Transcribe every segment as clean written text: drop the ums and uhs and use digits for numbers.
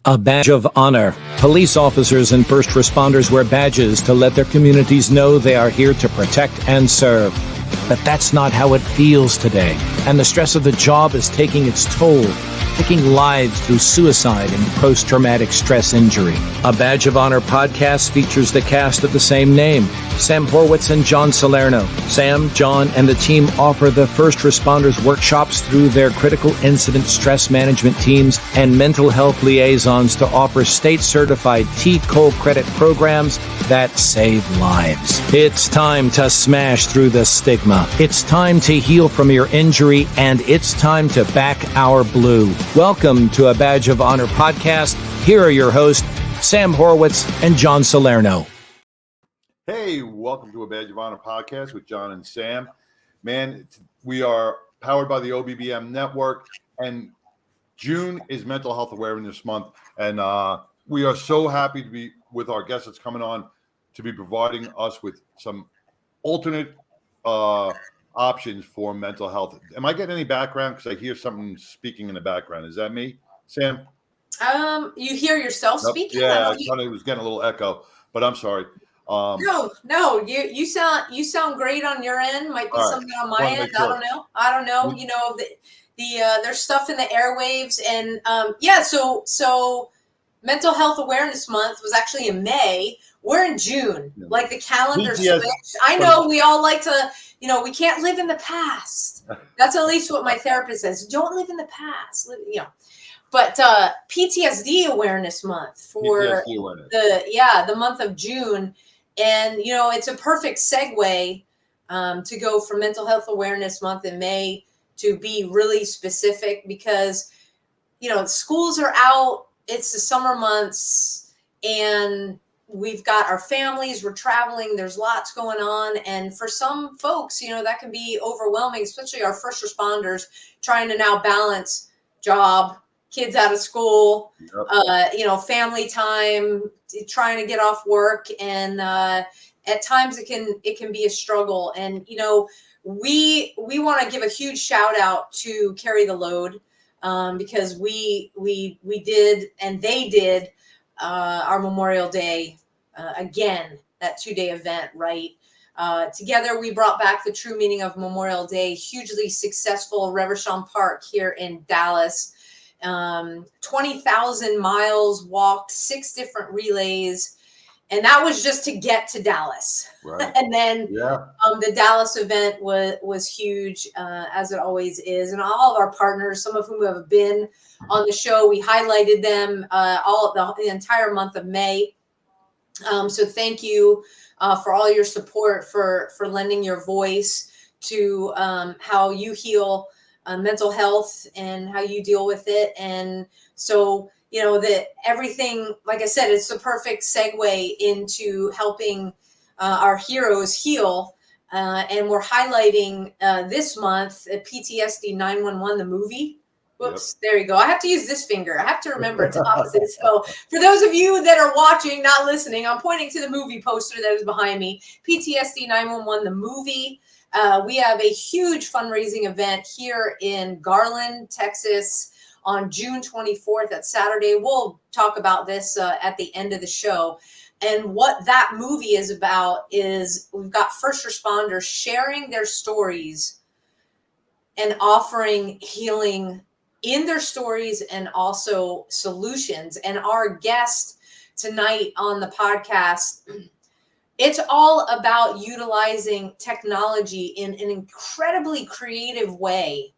A badge of honor. Police officers and first responders wear badges to let their communities know they are here to protect and serve. But that's not how it feels today, and the stress of the job is taking its toll, taking lives through suicide and post-traumatic stress injury. A Badge of Honor podcast features the cast of the same name, Sam Horwitz and John Salerno. Sam, John, and the team offer the first responders workshops through their critical incident stress management teams and mental health liaisons to offer state-certified T-COLE credit programs that save lives. It's time to smash through the stigma. It's time to heal from your injury, and it's time to back our blue. Welcome to A Badge of Honor podcast. Here are your hosts, Sam Horwitz and John Salerno. Hey, welcome to A Badge of Honor podcast with John and Sam. Man, we are powered by the OBBM network, and June is Mental Health Awareness Month, and we are so happy to be with our guest that's coming on to be providing us with some alternate options for mental health. Am I getting any background? Because I hear something speaking in the background. Is that me, Sam? You hear yourself speaking? Yeah, I thought it was getting a little echo, but I'm sorry. No, you sound great on your end. Might be something on my end. Sure. I don't know. You know, there's stuff in the airwaves, and so Mental Health Awareness Month was actually in May. We're in June. Like the calendar switched. I know we all like to, we can't live in the past. That's at least what my therapist says. Don't live in the past. But PTSD Awareness Month for the month of June. And, it's a perfect segue to go from Mental Health Awareness Month in May to be really specific because, schools are out. It's the summer months and we've got our families, we're traveling, there's lots going on. And for some folks, that can be overwhelming, especially our first responders trying to now balance job, kids out of school, family time, trying to get off work. And at times it can be a struggle. And, we want to give a huge shout out to Carry the Load because we did, and they did our Memorial Day again, that 2-day event, right? Together, we brought back the true meaning of Memorial Day, hugely successful Reverchon Park here in Dallas. 20,000 miles walked, 6 different relays. And that was just to get to Dallas. Right. And then the Dallas event was huge, as it always is. And all of our partners, some of whom have been on the show, we highlighted them the entire month of May. So thank you for all your support, for lending your voice to how you heal mental health and how you deal with it. And so, that everything, like I said, it's the perfect segue into helping our heroes heal. And we're highlighting this month PTSD 911, the movie. Whoops, There you go. I have to use this finger. I have to remember it's opposite. So for those of you that are watching, not listening, I'm pointing to the movie poster that is behind me. PTSD 911, the movie. We have a huge fundraising event here in Garland, Texas on June 24th. That's Saturday. We'll talk about this at the end of the show. And what that movie is about is we've got first responders sharing their stories and offering healing in their stories and also solutions. And our guest tonight on the podcast, it's all about utilizing technology in an incredibly creative way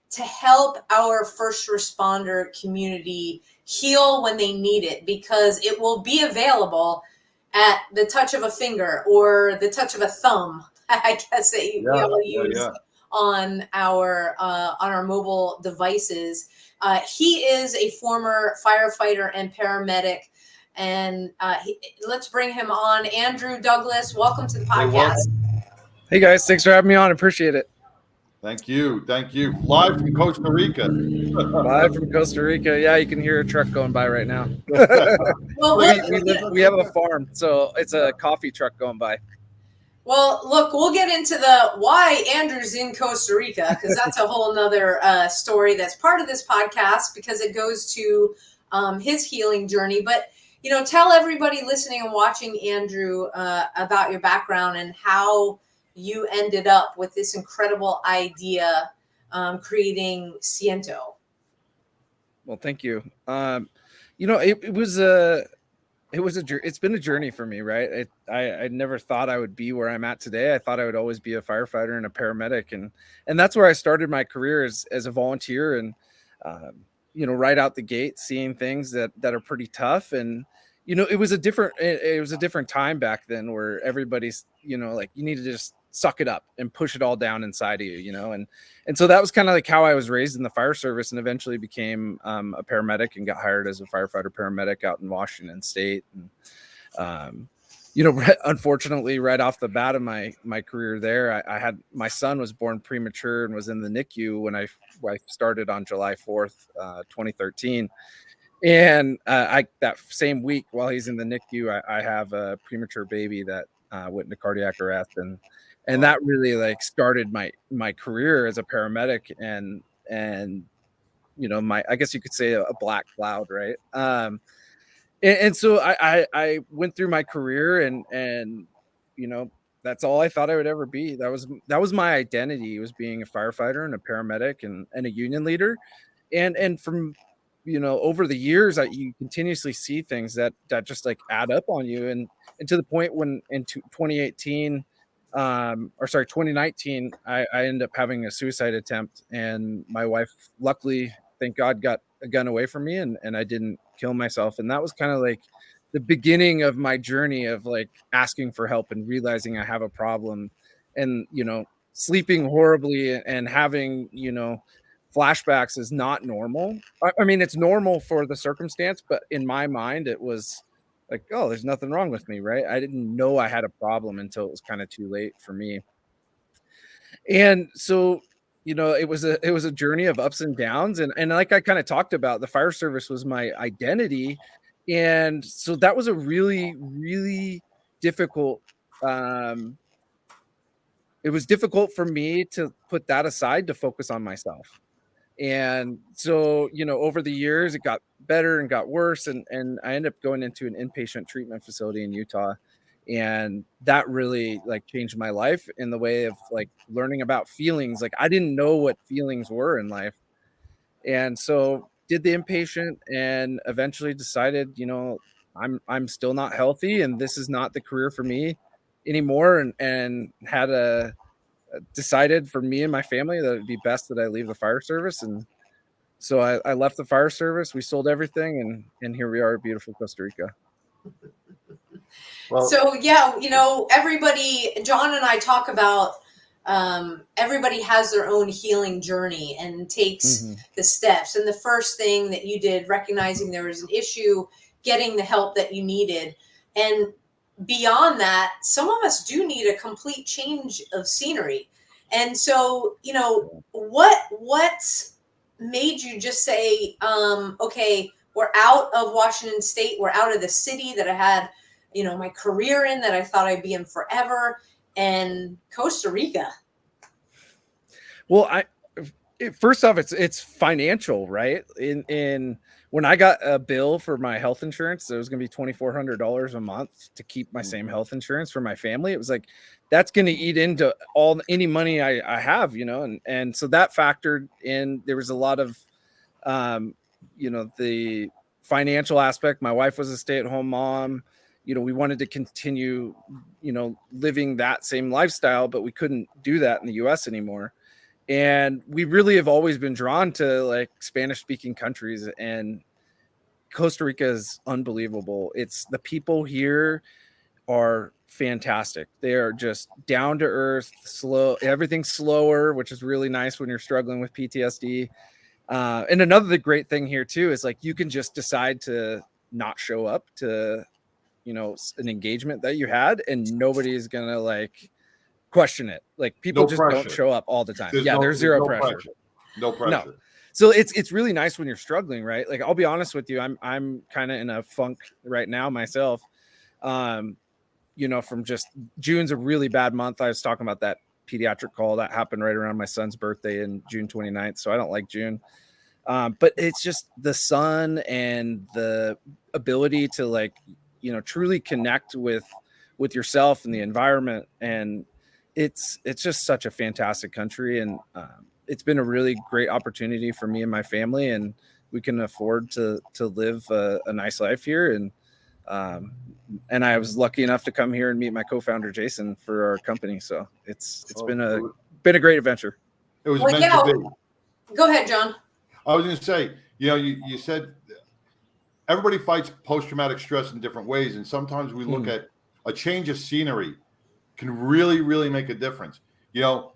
to help our first responder community heal when they need it, because it will be available at the touch of a finger or the touch of a thumb, I guess, that we all use on our mobile devices. He is a former firefighter and paramedic. And let's bring him on. Andrew Douglas, welcome to the podcast. Hey guys, thanks for having me on. Appreciate it. Thank you. Live from Costa Rica. Live from Costa Rica. Yeah, you can hear a truck going by right now. Well, we have a farm, so it's a coffee truck going by. Well, look, we'll get into the why Andrew's in Costa Rica, because that's a whole nother story that's part of this podcast, because it goes to his healing journey. But, tell everybody listening and watching, Andrew, about your background and how you ended up with this incredible idea, creating Siento. Well, thank you. It's been a journey for me, right? I never thought I would be where I'm at today. I thought I would always be a firefighter and a paramedic, and that's where I started my career as a volunteer, and right out the gate, seeing things that are pretty tough. And it was a different time back then, where everybody's like, you need to just suck it up and push it all down inside of you, and so that was kind of like how I was raised in the fire service, and eventually became a paramedic and got hired as a firefighter paramedic out in Washington State. And unfortunately, right off the bat of my career there, I had, my son was born premature and was in the NICU when I started on July 4th, 2013. And that same week, while he's in the NICU, I have a premature baby that went into cardiac arrest, and that really like started my career as a paramedic, and I guess you could say a black cloud, right? And so I went through my career, and that's all I thought I would ever be. That was my identity, was being a firefighter and a paramedic and a union leader. And from over the years, you continuously see things that just like add up on you, and to the point when in 2018, 2019, I ended up having a suicide attempt, and my wife, luckily, thank God, got a gun away from me, and I didn't kill myself. And that was kind of like the beginning of my journey of like asking for help and realizing I have a problem, and sleeping horribly and having flashbacks is not normal. I mean, it's normal for the circumstance, but in my mind, it was like, oh, there's nothing wrong with me, right? I didn't know I had a problem until it was kind of too late for me. And so, it was a journey of ups and downs, and like I kind of talked about, the fire service was my identity, and so that was a really, really difficult. It was difficult for me to put that aside to focus on myself. And so, over the years, it got better and got worse. And I ended up going into an inpatient treatment facility in Utah. And that really like changed my life in the way of like learning about feelings. Like, I didn't know what feelings were in life. And so did the inpatient, and eventually decided, I'm still not healthy, and this is not the career for me anymore. And had decided for me and my family that it'd be best that I leave the fire service. And so I left the fire service. We sold everything, and here we are at beautiful Costa Rica. Well, so yeah, everybody, John and I talk about, everybody has their own healing journey and takes the steps. And the first thing that you did, recognizing there was an issue, getting the help that you needed. And beyond that, some of us do need a complete change of scenery. And so, what made you just say, okay, we're out of Washington State, we're out of the city that I had, my career in, that I thought I'd be in forever, and Costa Rica? Well, first off, it's financial, right? In when I got a bill for my health insurance, it was going to be $2,400 a month to keep my same health insurance for my family. It was like, that's going to eat into any money I have, and so that factored in. There was a lot of, the financial aspect. My wife was a stay-at-home mom. We wanted to continue, living that same lifestyle, but we couldn't do that in the US anymore. And we really have always been drawn to like Spanish speaking countries, and Costa Rica is unbelievable. It's the people here are fantastic. They are just down to earth, slow, everything's slower, which is really nice when you're struggling with PTSD. And another great thing here too, is like, you can just decide to not show up to, an engagement that you had, and nobody's going to like question it. Like, people don't show up all the time. There's zero pressure. No pressure. No. So it's really nice when you're struggling, right? Like, I'll be honest with you, I'm kind of in a funk right now myself. From just June's a really bad month. I was talking about that pediatric call that happened right around my son's birthday in June 29th. So I don't like June. But it's just the sun and the ability to, like, you know, truly connect with yourself and the environment. And it's just such a fantastic country. And it's been a really great opportunity for me and my family. And we can afford to live a nice life here. And I was lucky enough to come here and meet my co-founder, Jason, for our company. So it's been a great adventure. It was meant to be. Go ahead, John. I was going to say, you know, you said everybody fights post-traumatic stress in different ways. And sometimes we look at a change of scenery can really, really make a difference. You know,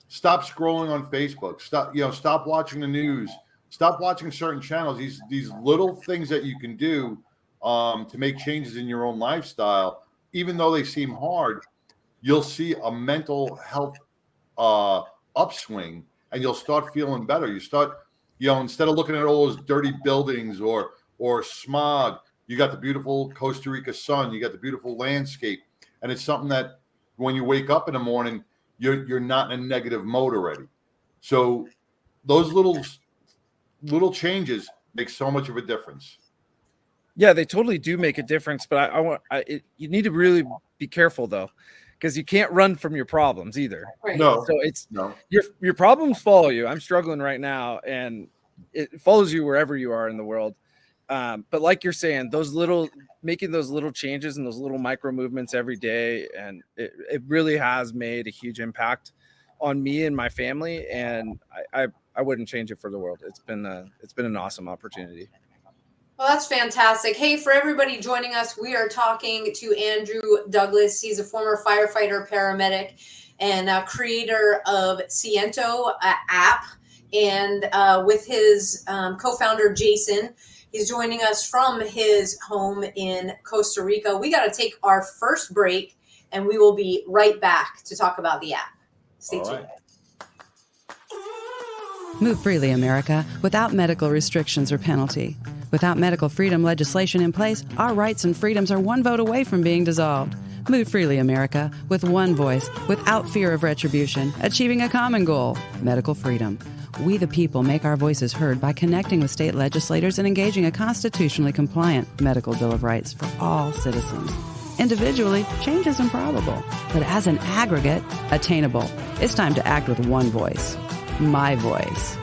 stop scrolling on Facebook. Stop watching the news. Stop watching certain channels. These little things that you can do to make changes in your own lifestyle, even though they seem hard, you'll see a mental health upswing, and you'll start feeling better. You start, you know, instead of looking at all those dirty buildings or smog, you got the beautiful Costa Rica sun, you got the beautiful landscape. And it's something that when you wake up in the morning, you're not in a negative mode already. So those little changes make so much of a difference. Yeah, they totally do make a difference. But you need to really be careful, though, because you can't run from your problems either. Right. No. So your problems follow you. I'm struggling right now, and it follows you wherever you are in the world. But like you're saying, making those little changes and those little micro movements every day, and it really has made a huge impact on me and my family. And I wouldn't change it for the world. It's been an awesome opportunity. Well, that's fantastic. Hey, for everybody joining us, we are talking to Andrew Douglas. He's a former firefighter, paramedic, and creator of Siento App. And with his co-founder, Jason, he's joining us from his home in Costa Rica. We got to take our first break, and we will be right back to talk about the app. Stay tuned. Right. Move freely, America, without medical restrictions or penalty. Without medical freedom legislation in place, our rights and freedoms are one vote away from being dissolved. Move freely, America, with one voice, without fear of retribution, achieving a common goal, medical freedom. We the people make our voices heard by connecting with state legislators and engaging a constitutionally compliant medical Bill of Rights for all citizens. Individually, change is improbable, but as an aggregate, attainable. It's time to act with one voice. My voice.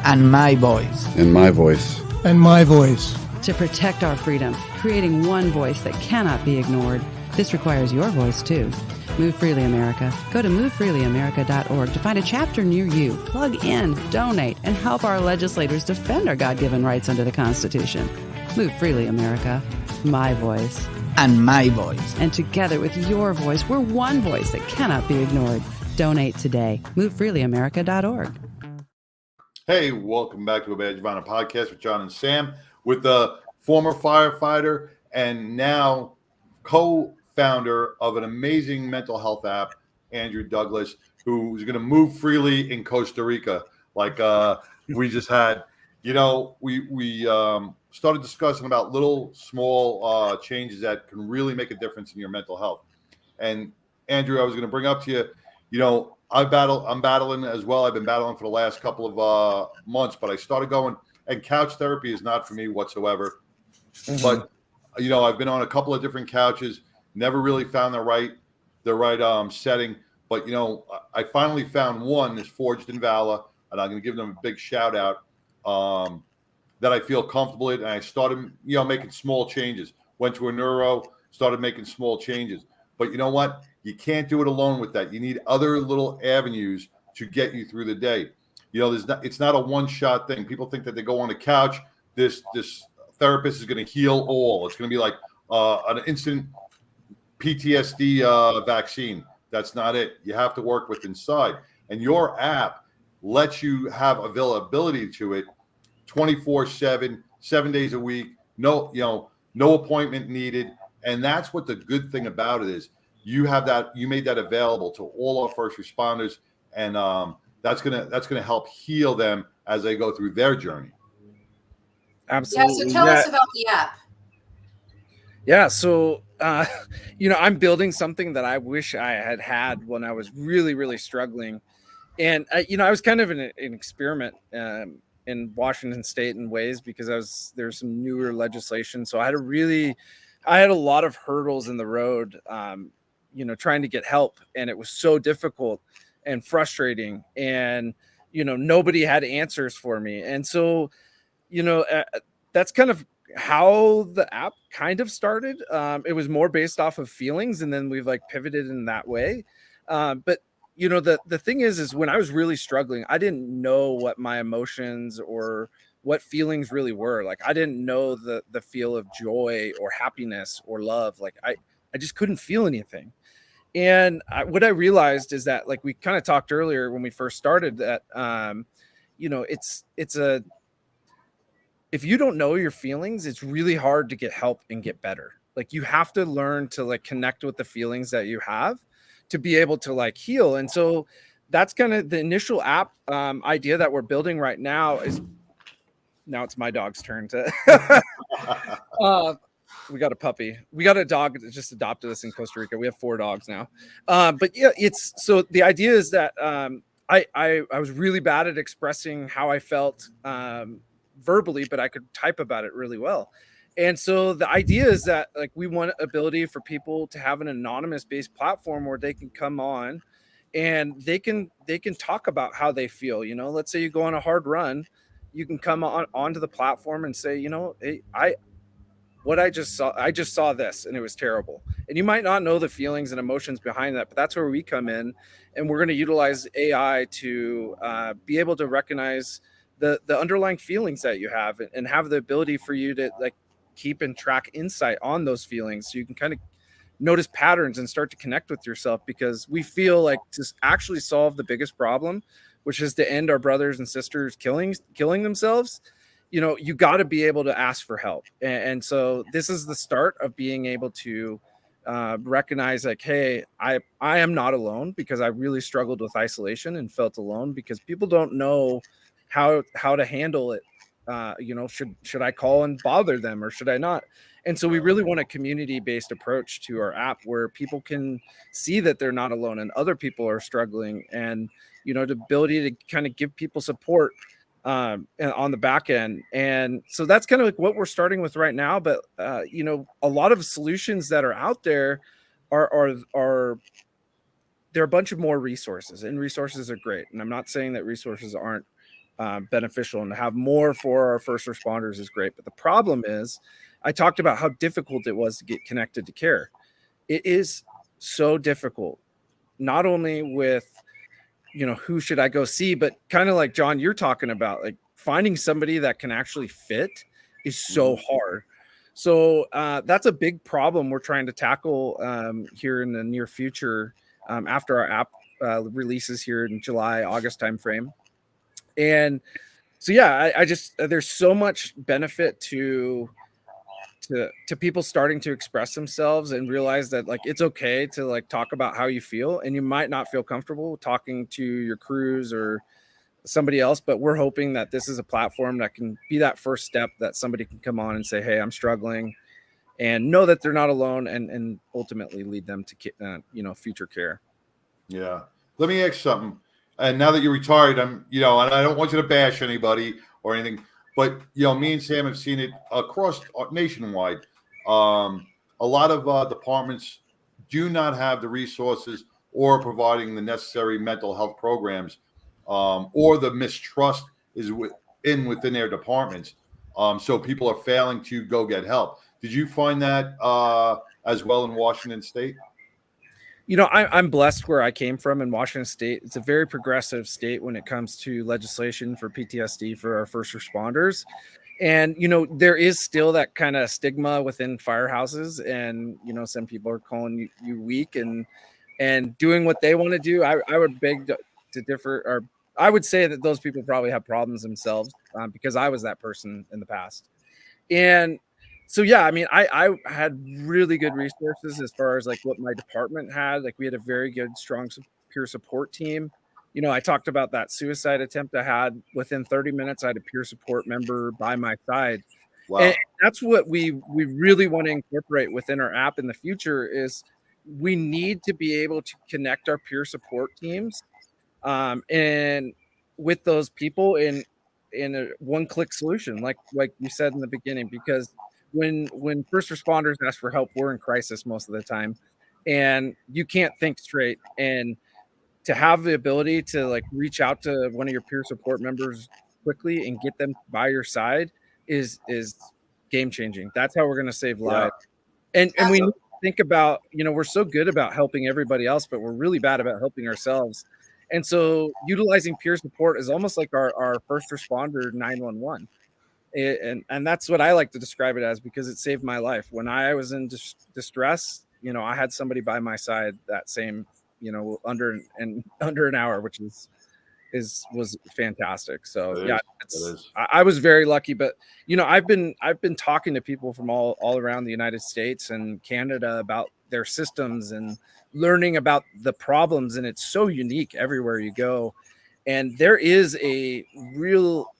And my voice. And my voice. And my voice. To protect our freedom, creating one voice that cannot be ignored. This requires your voice, too. Move Freely America. Go to movefreelyamerica.org to find a chapter near you. Plug in, donate, and help our legislators defend our God-given rights under the Constitution. Move Freely America. My voice. And my voice. And together with your voice, we're one voice that cannot be ignored. Donate today. MoveFreelyAmerica.org. Hey, welcome back to a Badge of Honor podcast with John and Sam, with the former firefighter and now co-founder of an amazing mental health app, Andrew Douglas, who's going to move freely in Costa Rica. Like we just had, you know, we started discussing about little small changes that can really make a difference in your mental health. And Andrew, I was going to bring up to you, you know, I'm battling as well. I've been battling for the last couple of months, but I started going, and couch therapy is not for me whatsoever. Mm-hmm. But, you know, I've been on a couple of different couches, never really found the right setting. But, you know, I finally found one that's Forged in Valor, and I'm going to give them a big shout out that I feel comfortable in. And I started, you know, making small changes. Went to a neuro, started making small changes. But you know what? You can't do it alone with that. You need other little avenues to get you through the day. You know, it's not a one-shot thing. People think that they go on the couch, this therapist is going to heal all. It's going to be like an instant PTSD vaccine. That's not it. You have to work with inside. And your app lets you have availability to it 24/7, 7 days a week. No appointment needed. And that's what the good thing about it is. You made that available to all our first responders, and that's gonna help heal them as they go through their journey. Absolutely. Yeah. So tell us about the app. Yeah. So you know, I'm building something that I wish I had when I was really, really struggling, and you know, I was kind of an experiment. in Washington State in ways because there's some newer legislation. So I had a lot of hurdles in the road, trying to get help, and it was so difficult and frustrating, and nobody had answers for me. And so that's kind of how the app kind of started. It was more based off of feelings, and then we've like pivoted in that way. But the thing is when I was really struggling, I didn't know what my emotions or what feelings really were. Like, I didn't know the feel of joy or happiness or love. Like, I just couldn't feel anything. And what I realized is that, like we kind of talked earlier when we first started, that if you don't know your feelings, it's really hard to get help and get better. Like, you have to learn to like connect with the feelings that you have to be able to like heal. And so that's kind of the initial app idea that we're building right now. Is now it's my dog's turn to we got a puppy. We got a dog that just adopted us in Costa Rica. We have 4 dogs now. But yeah, so the idea is that I was really bad at expressing how I felt verbally, but I could type about it really well. And so the idea is that, like, we want ability for people to have an anonymous based platform where they can come on and they can talk about how they feel. Let's say you go on a hard run, you can come onto the platform and say, hey, I just saw this and it was terrible. And you might not know the feelings and emotions behind that, but that's where we come in, and we're going to utilize AI to be able to recognize the underlying feelings that you have, and have the ability for you to like keep and track insight on those feelings, so you can kind of notice patterns and start to connect with yourself. Because we feel like to actually solve the biggest problem, which is to end our brothers and sisters killing themselves, you got to be able to ask for help. And so this is the start of being able to recognize, like, hey, I am not alone, because I really struggled with isolation and felt alone because people don't know how to handle it. Should I call and bother them, or should I not? And so we really want a community-based approach to our app where people can see that they're not alone and other people are struggling, and the ability to kind of give people support on the back end. And so that's kind of like what we're starting with right now. But a lot of solutions that are out there are there are a bunch of more resources, and resources are great. And I'm not saying that resources aren't beneficial, and to have more for our first responders is great. But the problem is, I talked about how difficult it was to get connected to care. It is so difficult, not only with who should I go see, but kind of like John, you're talking about, like, finding somebody that can actually fit is so hard. So that's a big problem we're trying to tackle here in the near future, after our app releases here in July, August timeframe. And so, yeah, I just, there's so much benefit to people starting to express themselves and realize that, like, it's okay to like talk about how you feel, and you might not feel comfortable talking to your crews or somebody else, but we're hoping that this is a platform that can be that first step that somebody can come on and say, hey, I'm struggling, and know that they're not alone, and ultimately lead them to future care. Yeah. Let me ask something. And now that you're retired, and I don't want you to bash anybody or anything, but me and Sam have seen it across nationwide. A lot of departments do not have the resources or providing the necessary mental health programs, or the mistrust is within their departments. So people are failing to go get help. Did you find that as well in Washington State? I'm blessed where I came from in Washington State. It's a very progressive state when it comes to legislation for PTSD for our first responders. And, there is still that kind of stigma within firehouses, and, some people are calling you weak and doing what they want to do. I would beg to differ, or I would say that those people probably have problems themselves, because I was that person in the past. And so, yeah, I mean, I had really good resources as far as like what my department had. Like, we had a very good, strong peer support team. I talked about that suicide attempt I had. Within 30 minutes, I had a peer support member by my side. Wow. And that's what we really want to incorporate within our app in the future. Is we need to be able to connect our peer support teams and with those people, and in a one-click solution, like you said in the beginning, because when first responders ask for help, we're in crisis most of the time, and you can't think straight. And to have the ability to like reach out to one of your peer support members quickly and get them by your side is game changing. That's how we're going to save lives. And we need to think about, we're so good about helping everybody else, but we're really bad about helping ourselves. And so utilizing peer support is almost like our first responder 911. And that's what I like to describe it as, because it saved my life. When I was in distress, I had somebody by my side that same, under an hour, which was fantastic. So yeah, I was very lucky. But I've been talking to people from all around the United States and Canada about their systems and learning about the problems, and it's so unique everywhere you go. And there is a real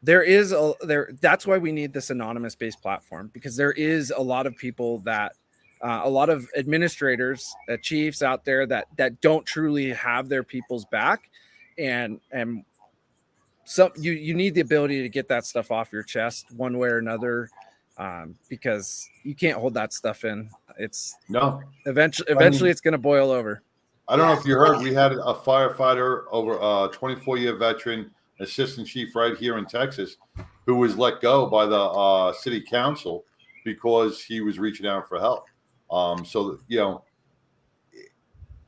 that's why we need this anonymous based platform, because there is a lot of people that a lot of administrators, chiefs out there that don't truly have their people's back, and so you need the ability to get that stuff off your chest one way or another, because you can't hold that stuff in. It's eventually it's going to boil over. I don't know if you heard, we had a firefighter, over a 24-year veteran, assistant chief right here in Texas, who was let go by the city council because he was reaching out for help. So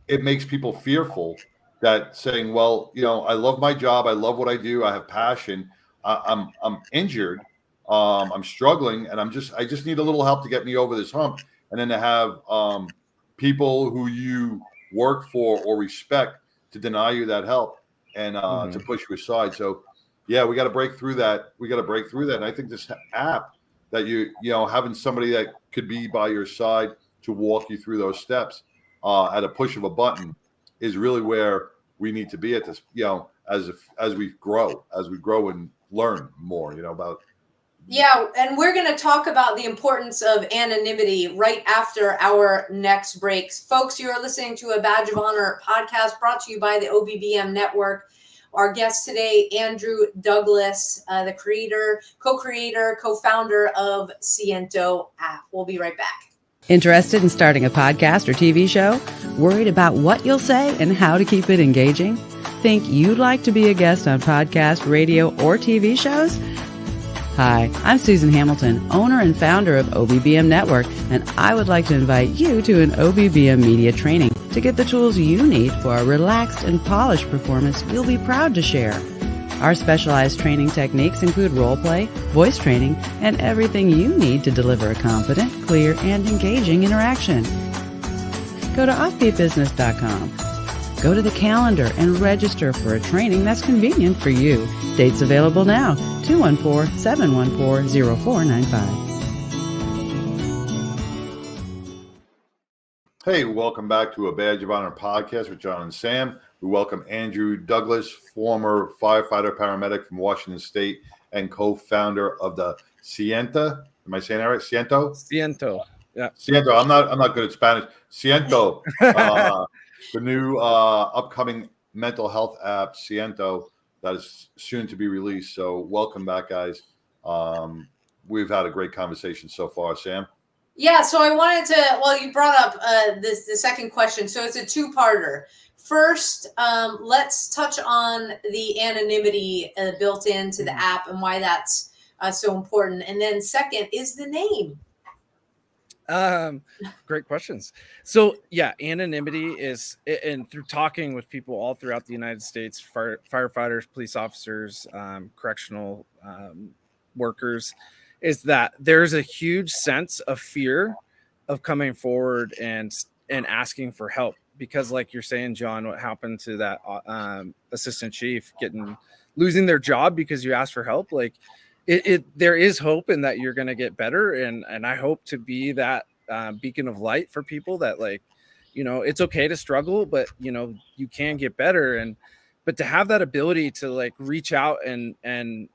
it makes people fearful, that saying, well, I love my job, I love what I do, I have passion, I'm injured, I'm struggling, and I just need a little help to get me over this hump. And then to have people who you work for or respect to deny you that help and to push you aside. So yeah, we got to break through that. And I think this app that having somebody that could be by your side to walk you through those steps at a push of a button is really where we need to be at this, as we grow and learn more, about. Yeah, and we're going to talk about the importance of anonymity right after our next breaks. Folks, you are listening to a Badge of Honor podcast brought to you by the OBBM Network. Our guest today, Andrew Douglas, the creator, co-creator, co-founder of Siento App. We'll be right back. Interested in starting a podcast or TV show? Worried about what you'll say and how to keep it engaging? Think you'd like to be a guest on podcast, radio, or TV shows? Hi, I'm Susan Hamilton, owner and founder of OBBM Network, and I would like to invite you to an OBBM media training to get the tools you need for a relaxed and polished performance you'll be proud to share. Our specialized training techniques include role play, voice training, and everything you need to deliver a confident, clear, and engaging interaction. Go to offbeatbusiness.com. Go to the calendar and register for a training that's convenient for you. Dates available now, 214-714-0495. Hey, welcome back to a Badge of Honor podcast with John and Sam. We welcome Andrew Douglas, former firefighter paramedic from Washington State and co-founder of the Siento. Am I saying that right? Siento. Yeah. Siento. I'm not good at Spanish. Siento. The new upcoming mental health app, Siento, that is soon to be released. So welcome back, guys. We've had a great conversation so far, Sam. Yeah, so I wanted to, you brought up the second question. So it's a two-parter. First, let's touch on the anonymity built into the app and why that's so important. And then second is the name. Great questions. So yeah, anonymity is, and through talking with people all throughout the United States, firefighters, police officers, correctional workers, is that there's a huge sense of fear of coming forward and asking for help, because like you're saying, John, what happened to that assistant chief losing their job because you asked for help? Like there is hope in that you're going to get better. And I hope to be that beacon of light for people that, like, it's okay to struggle, but you can get better. But to have that ability to like reach out and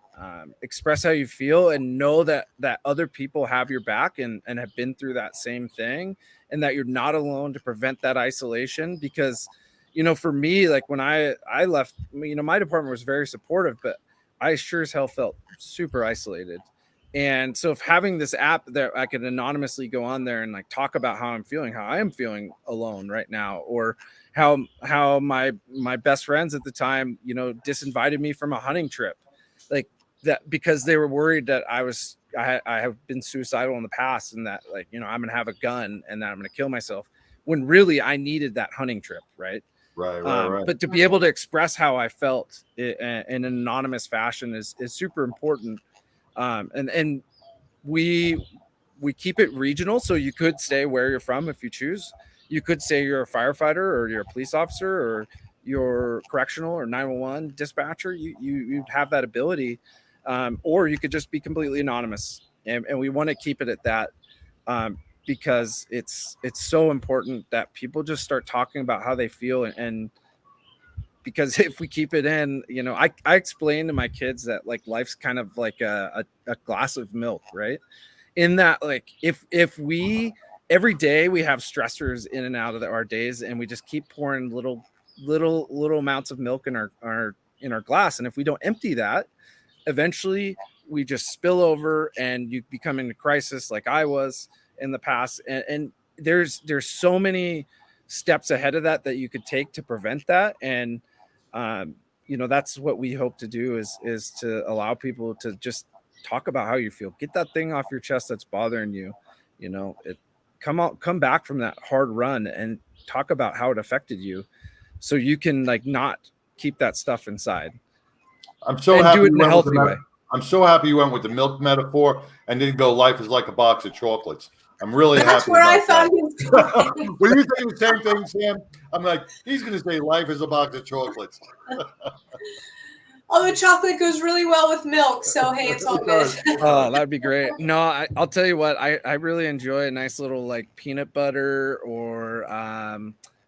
express how you feel and know that other people have your back and have been through that same thing, and that you're not alone, to prevent that isolation. Because for me, like when I left, my department was very supportive, but I sure as hell felt super isolated. And so if having this app that I could anonymously go on there and like talk about how I am feeling alone right now, or how my best friends at the time, disinvited me from a hunting trip, like that, because they were worried that I have been suicidal in the past, and that like, I'm going to have a gun and that I'm going to kill myself, when really I needed that hunting trip. Right. Right. But to be able to express how I felt in an anonymous fashion is super important. And we keep it regional. So you could say where you're from if you choose. You could say you're a firefighter, or you're a police officer, or you're correctional or 911 dispatcher. You'd have that ability. Or you could just be completely anonymous. And we want to keep it at that. Because it's so important that people just start talking about how they feel. And because if we keep it in, I explain to my kids that like life's kind of like a glass of milk, right? In that, like, if we every day we have stressors in and out of our days, and we just keep pouring little amounts of milk in our glass, and if we don't empty that, eventually we just spill over and you become in a crisis, like I was in the past. And there's so many steps ahead of that you could take to prevent that. And that's what we hope to do, is to allow people to just talk about how you feel, get that thing off your chest that's bothering you, come back from that hard run and talk about how it affected you, so you can like not keep that stuff inside. I'm so happy do it in a healthy way. I'm so happy you went with the milk metaphor and didn't go life is like a box of chocolates. I'm really happy. That's where I found him. Were you saying the same thing, Sam? I'm like, he's going to say life is a box of chocolates. Oh, the chocolate goes really well with milk, so hey, it's all good. Oh, that'd be great. No, I'll tell you what, I really enjoy a nice little like peanut butter or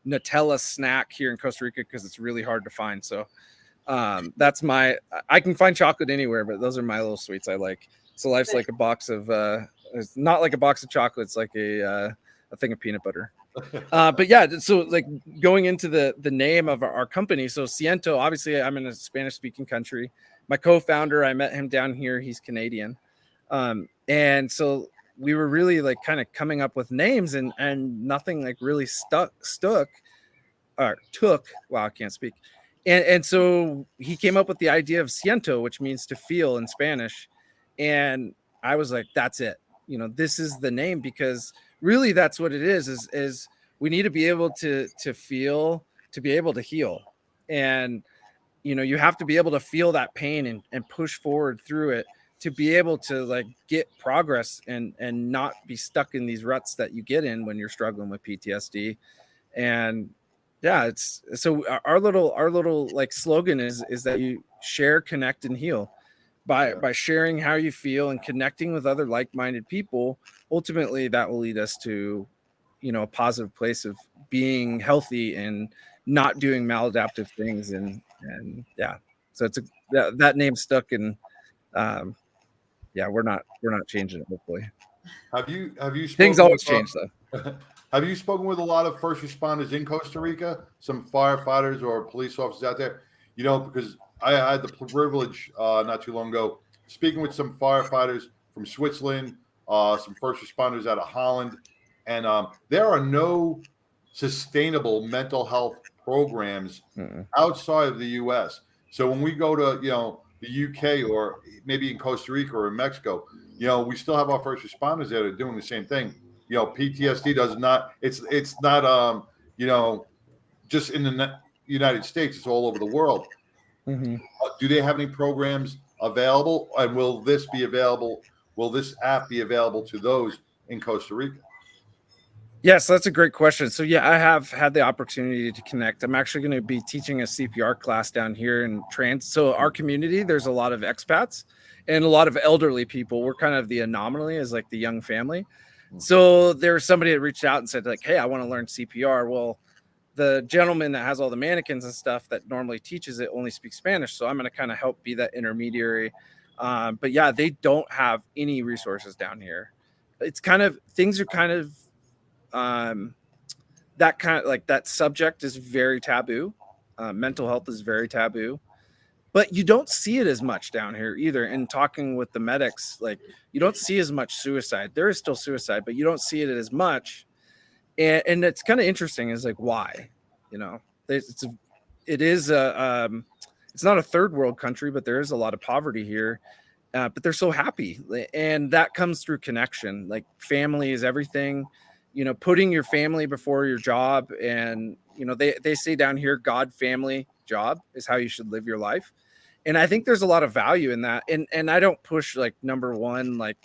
Nutella snack here in Costa Rica, because it's really hard to find. So that's I can find chocolate anywhere, but those are my little sweets I like. So life's like a box of it's not like a box of chocolates, like a thing of peanut butter. But yeah, so like going into the name of our company, so Siento, obviously I'm in a Spanish speaking country. My co-founder, I met him down here, he's Canadian. And so we were really like kind of coming up with names, and nothing like really took. Wow, I can't speak. And so he came up with the idea of Siento, which means to feel in Spanish. And I was like, that's it. This is the name, because really that's what it is we need to be able to feel, to be able to heal. And, you have to be able to feel that pain and push forward through it, to be able to like get progress and not be stuck in these ruts that you get in when you're struggling with PTSD. And yeah, it's so our little like slogan is that you share, connect, and heal. By sharing how you feel and connecting with other like-minded people, ultimately that will lead us to, a positive place of being healthy and not doing maladaptive things. And yeah, so that name stuck, and yeah, we're not changing it, hopefully. Have you things always change though? Have you spoken with a lot of first responders in Costa Rica, some firefighters or police officers out there? Because I had the privilege not too long ago speaking with some firefighters from Switzerland, some first responders out of Holland, and there are no sustainable mental health programs outside of the U.S. So when we go to the U.K. or maybe in Costa Rica or in Mexico, we still have our first responders there that are doing the same thing. PTSD does not. It's not just in the United States. It's all over the world. Mm-hmm. Do they have any programs available, and will this be available? Will this app be available to those in Costa Rica? Yes, that's a great question. So yeah, I have had the opportunity to connect. I'm actually going to be teaching a CPR class down here in trans. So our community, there's a lot of expats and a lot of elderly people. We're kind of the anomaly as like the young family. So there was somebody that reached out and said like, hey, I want to learn CPR. Well, the gentleman that has all the mannequins and stuff that normally teaches it only speaks Spanish. So I'm going to kind of help be that intermediary. But yeah, they don't have any resources down here. It's kind of, things are kind of, that kind of like that subject is very taboo. Mental health is very taboo, but you don't see it as much down here either. And talking with the medics, like you don't see as much suicide. There is still suicide, but you don't see it as much. And it's kind of interesting is like, why, you know, it's not a third world country, but there is a lot of poverty here. But they're so happy, and that comes through connection. Like family is everything, you know, putting your family before your job. And, you know, they say down here, God, family, job is how you should live your life. And I think there's a lot of value in that. And I don't push like number one, like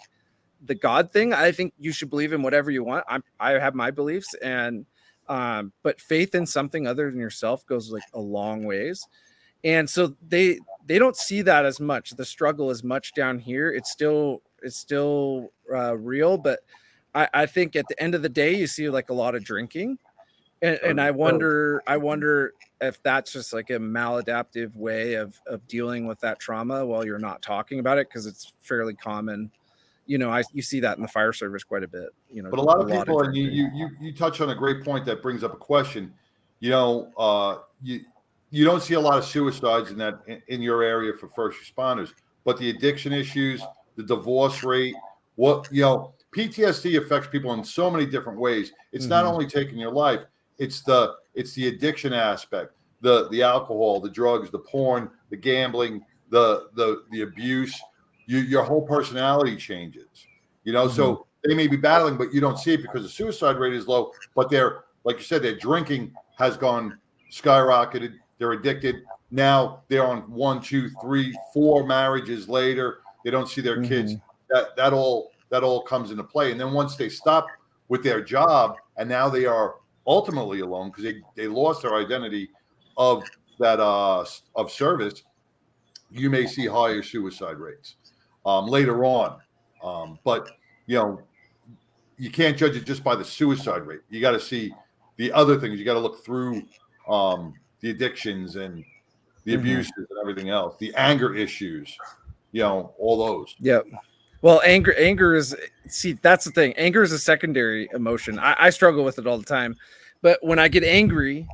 the God thing. I think you should believe in whatever you want. I have my beliefs, and but faith in something other than yourself goes like a long ways. And so they don't see that as much, the struggle as much down here. It's still real, but I think at the end of the day, you see like a lot of drinking, and I wonder if that's just like a maladaptive way of dealing with that trauma while you're not talking about it, because it's fairly common. You know, you see that in the fire service quite a bit. You know, but a lot of people, and you touch on a great point that brings up a question. You know, you don't see a lot of suicides in your area for first responders, but the addiction issues, the divorce rate, PTSD affects people in so many different ways. It's not only taking your life, it's the addiction aspect, the alcohol, the drugs, the porn, the gambling, the abuse. Your whole personality changes. You know, so they may be battling, but you don't see it because the suicide rate is low. But like you said, their drinking has gone skyrocketed. They're addicted. Now they're on 1, 2, 3, 4 marriages later. They don't see their kids. That all comes into play. And then once they stop with their job, and now they are ultimately alone because they lost their identity of that of service, you may see higher suicide rates later on. But you know, you can't judge it just by the suicide rate. You got to see the other things. You got to look through the addictions and the abuses and everything else, the anger issues, you know, all those. Yep. Well, anger is, that's the thing. Anger is a secondary emotion. I struggle with it all the time, but when I get angry,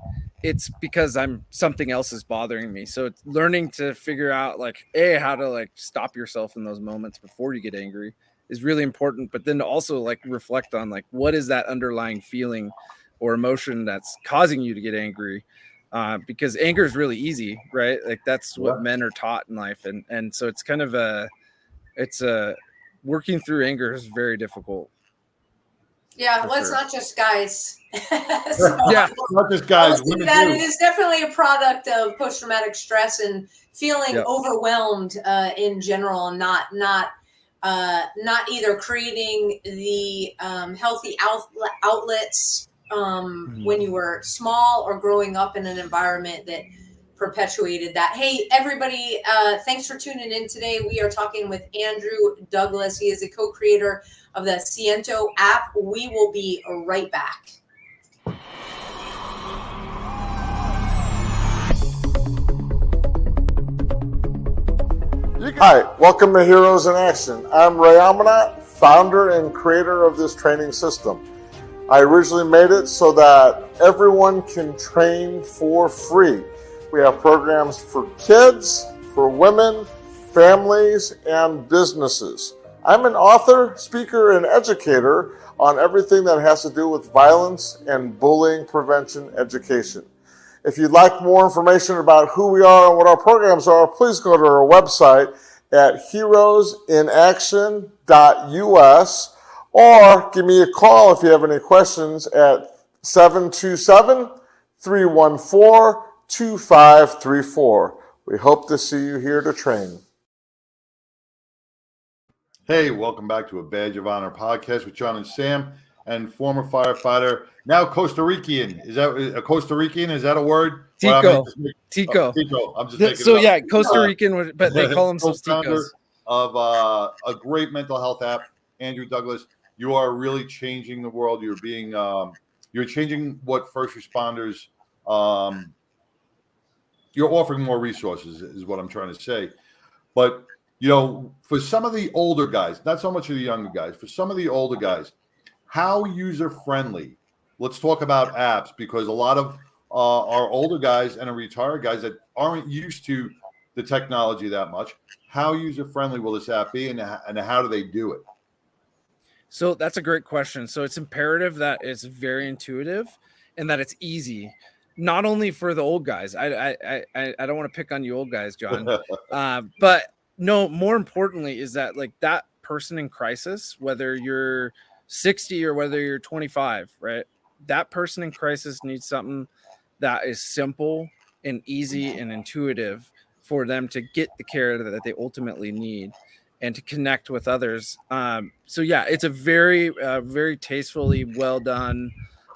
it's because something else is bothering me. So it's learning to figure out like, how to like stop yourself in those moments before you get angry is really important. But then to also like reflect on like, what is that underlying feeling or emotion that's causing you to get angry? Because anger is really easy, right? Like that's what men are taught in life. And so it's kind of working through anger is very difficult. Yeah, well, it's not just guys. Yeah, not just guys. It is definitely a product of post-traumatic stress and feeling overwhelmed in general, and not either creating the healthy outlets when you were small or growing up in an environment that perpetuated that. Hey, everybody, thanks for tuning in today. We are talking with Andrew Douglas. He is a co-creator of the Siento app. We will be right back. Hi, welcome to Heroes in Action. I'm Ray Amanat, founder and creator of this training system. I originally made it so that everyone can train for free. We have programs for kids, for women, families, and businesses. I'm an author, speaker, and educator on everything that has to do with violence and bullying prevention education. If you'd like more information about who we are and what our programs are, please go to our website at heroesinaction.us or give me a call if you have any questions at 727-314-2534. We hope to see you here to train. Hey, welcome back to a Badge of Honor podcast with John and Sam, and former firefighter, now Costa Rican. Is that a Costa Rican? Is that a word? Tico. Tico. I'm just making so it up. Yeah, Costa Rican, but they call themselves Ticos. Of a great mental health app, Andrew Douglas. You are really changing the world. You're changing what first responders. You're offering more resources, is what I'm trying to say. But you know, for some of the older guys, not so much of the younger guys, for some of the older guys, how user-friendly, let's talk about apps, because a lot of our older guys and our retired guys that aren't used to the technology that much, how user-friendly will this app be, and how do they do it? So that's a great question. So it's imperative that it's very intuitive and that it's easy, not only for the old guys. I don't want to pick on you old guys, John, but no, more importantly is that like that person in crisis, whether you're 60 or whether you're 25, right? That person in crisis needs something that is simple and easy and intuitive for them to get the care that they ultimately need and to connect with others. So yeah, it's a very, very tastefully well done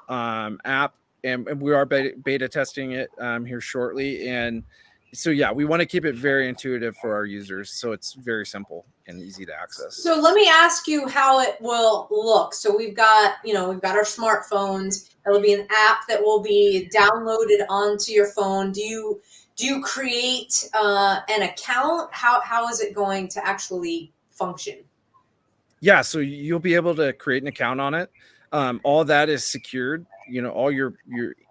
app, and we are beta testing it here shortly. And so yeah, we want to keep it very intuitive for our users, so it's very simple and easy to access. So let me ask you how it will look. So we've got our smartphones. It'll be an app that will be downloaded onto your phone. Do you create an account? How is it going to actually function? Yeah, so you'll be able to create an account on it. All that is secured. All your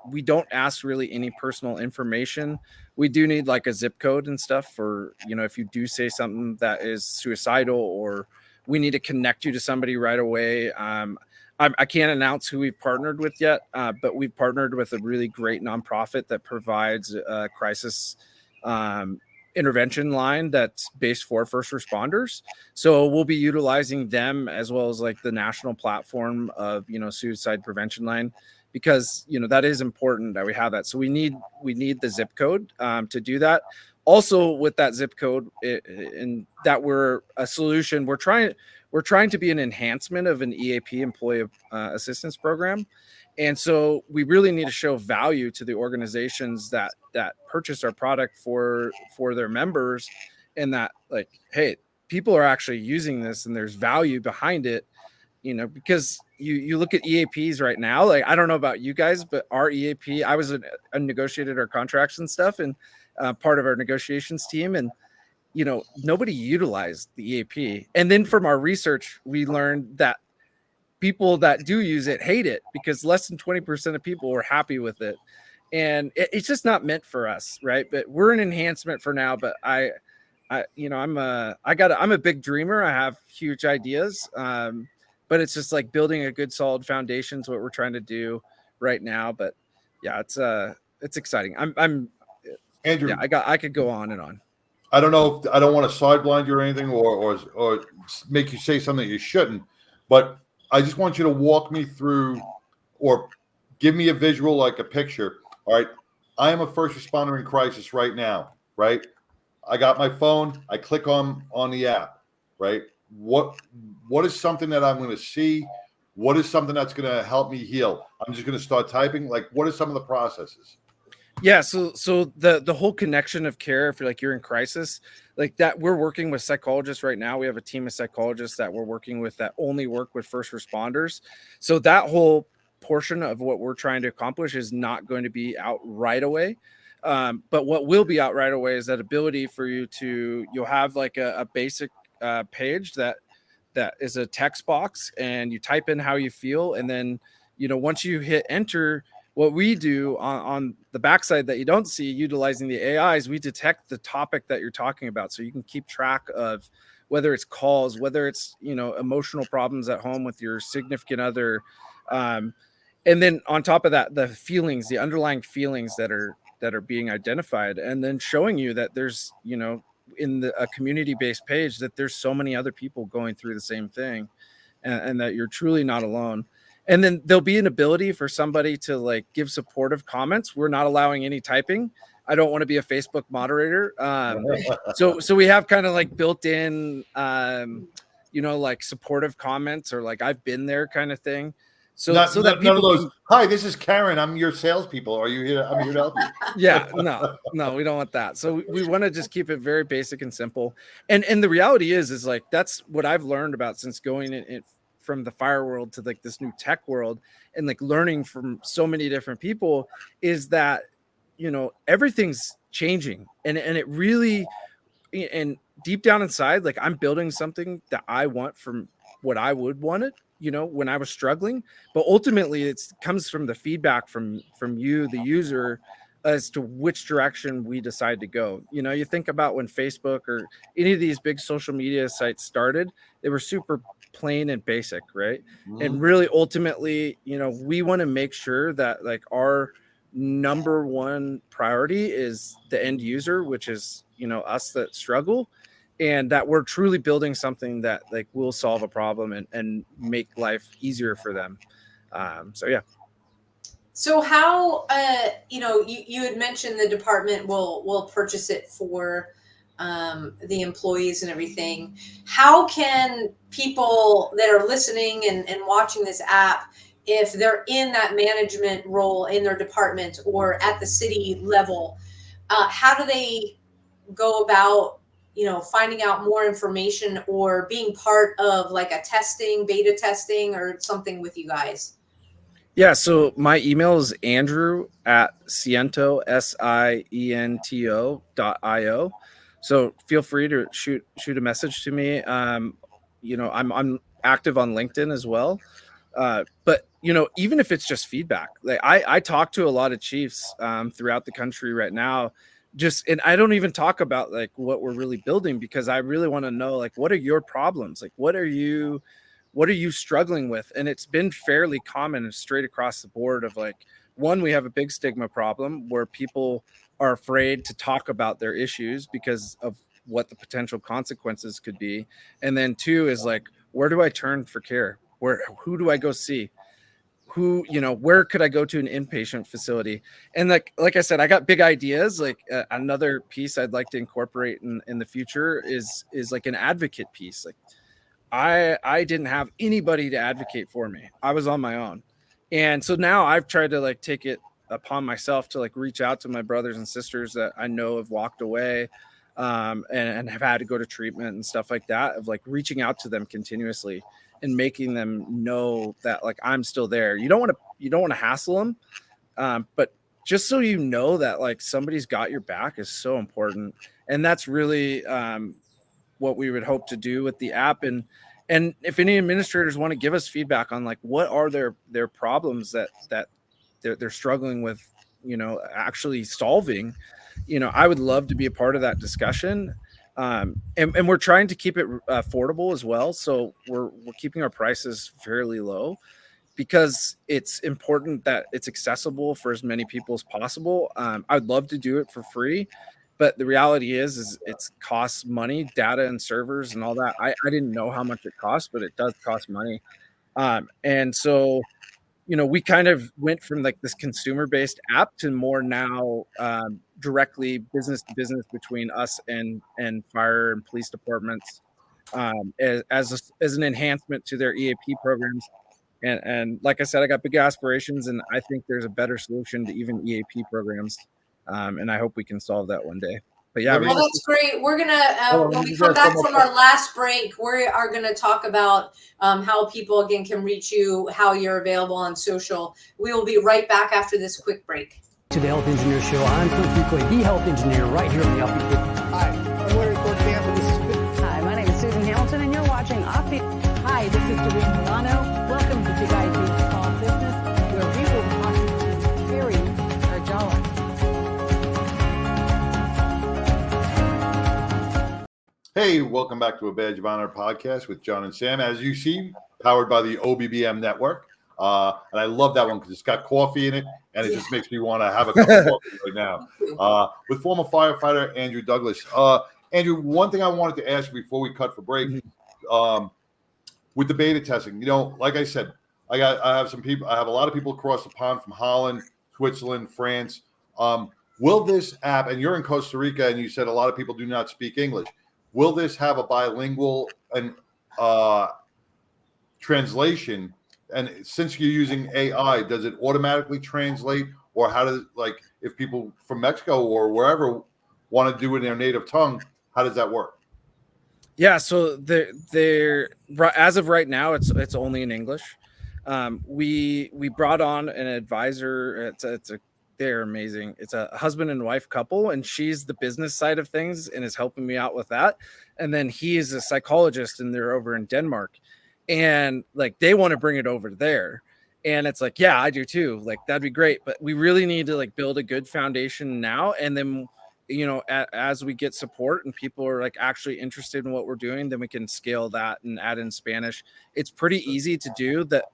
we don't ask really any personal information. We do need like a zip code and stuff for, if you do say something that is suicidal, or we need to connect you to somebody right away. I can't announce who we've partnered with yet, but we've partnered with a really great nonprofit that provides a crisis intervention line that's based for first responders. So we'll be utilizing them as well as like the national platform of, suicide prevention line, because, that is important that we have that. So we need the zip code to do that. Also with that zip code, and that we're a solution, we're trying to be an enhancement of an EAP, employee assistance program. And so we really need to show value to the organizations that purchase our product for their members, and that like, hey, people are actually using this and there's value behind it, because you look at EAPs right now, like, I don't know about you guys, but our EAP, I was a negotiated our contracts and stuff, and part of our negotiations team, and nobody utilized the EAP. And then from our research, we learned that people that do use it hate it, because less than 20% of people were happy with it. And it's just not meant for us, right? But we're an enhancement for now. But I'm a big dreamer. I have huge ideas. But it's just like building a good solid foundation is what we're trying to do right now. But yeah, it's exciting. I'm Andrew. Yeah, I could go on and on. I don't know if I don't want to sideblind you or anything, or make you say something you shouldn't, but I just want you to walk me through, or give me a visual, like a picture. All right. I am a first responder in crisis right now, right? I got my phone. I click on the app, right? What is something that I'm going to see? What is something that's going to help me heal? I'm just going to start typing. Like, what are some of the processes? Yeah, so the whole connection of care, if you're in crisis, like that, we're working with psychologists right now. We have a team of psychologists that we're working with that only work with first responders. So that whole portion of what we're trying to accomplish is not going to be out right away. But what will be out right away is that ability for you'll have like a basic page that is a text box, and you type in how you feel. And then, once you hit enter, what we do on the backside that you don't see utilizing the AIs, we detect the topic that you're talking about. So you can keep track of whether it's calls, whether it's, emotional problems at home with your significant other. And then on top of that, the feelings, the underlying feelings that are being identified, and then showing you that there's, in a community-based page, that there's so many other people going through the same thing, and that you're truly not alone. And then there'll be an ability for somebody to like give supportive comments. We're not allowing any typing. I don't want to be a Facebook moderator. So we have kind of like built in, like supportive comments, or like I've been there kind of thing. So that people none of those. Hi, this is Karen. I'm your salespeople. Are you here? I'm here to help you. Yeah, no, we don't want that. So we want to just keep it very basic and simple. And the reality is like that's what I've learned about since going in from the fire world to like this new tech world, and like learning from so many different people, is that everything's changing, and it really, and deep down inside, like I'm building something that I want from what I would want it, when I was struggling, but ultimately it comes from the feedback from you, the user, as to which direction we decide to go. You think about when Facebook or any of these big social media sites started, they were super plain and basic, right? And really ultimately, we want to make sure that like our number one priority is the end user, which is, us that struggle, and that we're truly building something that like will solve a problem and make life easier for them. So yeah. So how, you had mentioned the department will purchase it for the employees and everything. How can people that are listening and watching this app, if they're in that management role in their department or at the city level, how do they go about, finding out more information or being part of like a beta testing or something with you guys? Yeah, so my email is Andrew at Siento, SIENTO.io. So feel free to shoot a message to me. I'm active on LinkedIn as well. But even if it's just feedback, like I talk to a lot of chiefs throughout the country right now, and I don't even talk about like what we're really building, because I really want to know like, what are your problems? Like, what are you struggling with? And it's been fairly common and straight across the board of like, one, we have a big stigma problem where people are afraid to talk about their issues because of what the potential consequences could be. And then two is like, where do I turn for care? Who do I go see? Where could I go to an inpatient facility? And like I said, I got big ideas. Like another piece I'd like to incorporate in the future is like an advocate piece. Like I didn't have anybody to advocate for me. I was on my own. And so now I've tried to like take it upon myself to like reach out to my brothers and sisters that I know have walked away and have had to go to treatment and stuff like that, of like reaching out to them continuously and making them know that like I'm still there. You don't want to hassle them, but just so you know that like somebody's got your back is so important. And that's really what we would hope to do with the app. And if any administrators want to give us feedback on like what are their problems that they're struggling with, actually solving, I would love to be a part of that discussion. And we're trying to keep it affordable as well. So we're keeping our prices fairly low, because it's important that it's accessible for as many people as possible. I'd love to do it for free, but the reality is it costs money, data and servers and all that. I didn't know how much it costs, but it does cost money. And so, we kind of went from like this consumer-based app to more now directly business to business between us and fire and police departments as an enhancement to their EAP programs. And like I said, I got big aspirations, and I think there's a better solution to even EAP programs. And I hope we can solve that one day. But yeah, well, that's great. We're gonna when we come back from our last break, we are gonna talk about how people again can reach you, how you're available on social. We will be right back after this quick break. To the Health Engineer Show, I'm Cliff Buckley, the Health Engineer, right here on the Offbeat. Hi, I'm Larry Thornton. Hi, my name is Susan Hamilton, and you're watching Offbeat. Hi, this is Doreen Milano. Welcome to Big Ideas Small Business, where we will talk to Terry Arjala. Hey, welcome back to a Badge of Honor podcast with John and Sam. As you see, powered by the OBBM network. And I love that one because it's got coffee in it, and it just makes me want to have a cup of coffee right now. With former firefighter Andrew Douglas. Andrew, one thing I wanted to ask you before we cut for break, with the beta testing, like I said, I have some people. I have a lot of people across the pond from Holland, Switzerland, France. Will this app, and you're in Costa Rica, and you said a lot of people do not speak English. Will this have a bilingual and translation? And since you're using AI, does it automatically translate, or how does if people from Mexico or wherever want to do it in their native tongue, how does that work? Yeah, so they're as of right now, it's only in English. We brought on an advisor. They're amazing. It's a husband and wife couple, and she's the business side of things and is helping me out with that. And then he is a psychologist, and they're over in Denmark. and like they want to bring it over there. And it's like, yeah, I do too. Like, that'd be great. But we really need to like build a good foundation now. And then, as we get support and people are like actually interested in what we're doing, then we can scale that and add in Spanish. It's pretty easy to do that.